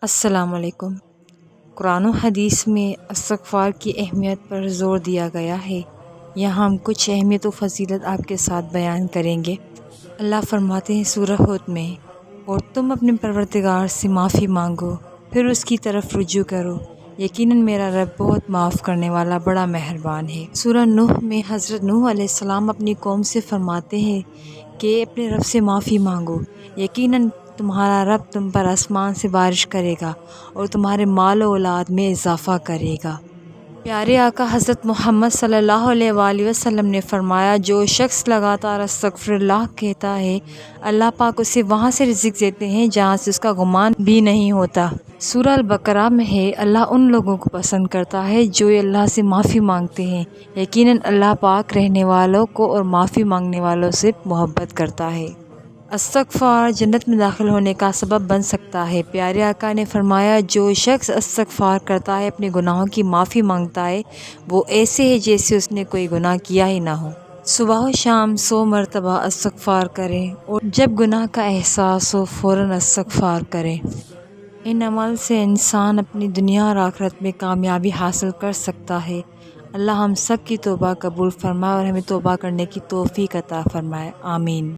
السلام علیکم۔ قرآن و حدیث میں استغفار کی اہمیت پر زور دیا گیا ہے۔ یہاں ہم کچھ اہمیت و فضیلت آپ کے ساتھ بیان کریں گے۔ اللہ فرماتے ہیں سورہ ہود میں، اور تم اپنے پروردگار سے معافی مانگو، پھر اس کی طرف رجوع کرو، یقیناً میرا رب بہت معاف کرنے والا بڑا مہربان ہے۔ سورہ نوح میں حضرت نوح علیہ السلام اپنی قوم سے فرماتے ہیں کہ اپنے رب سے معافی مانگو، یقیناً تمہارا رب تم پر آسمان سے بارش کرے گا اور تمہارے مال و اولاد میں اضافہ کرے گا۔ پیارے آقا حضرت محمد صلی اللہ علیہ وآلہ وسلم نے فرمایا، جو شخص لگاتار استغفر اللہ کہتا ہے، اللہ پاک اسے وہاں سے رزق دیتے ہیں جہاں سے اس کا گمان بھی نہیں ہوتا۔ سورہ البقرہ میں ہے، اللہ ان لوگوں کو پسند کرتا ہے جو اللہ سے معافی مانگتے ہیں، یقیناً اللہ پاک رہنے والوں کو اور معافی مانگنے والوں سے محبت کرتا ہے۔ استغفار جنت میں داخل ہونے کا سبب بن سکتا ہے۔ پیارے آقا نے فرمایا، جو شخص استغفار کرتا ہے، اپنے گناہوں کی معافی مانگتا ہے، وہ ایسے ہے جیسے اس نے کوئی گناہ کیا ہی نہ ہو۔ صبح و شام 100 مرتبہ استغفار کریں، اور جب گناہ کا احساس ہو فوراً استغفار کریں۔ ان عمل سے انسان اپنی دنیا اور آخرت میں کامیابی حاصل کر سکتا ہے۔ اللہ ہم سب کی توبہ قبول فرمائے اور ہمیں توبہ کرنے کی توفیق عطا فرمائے، آمین۔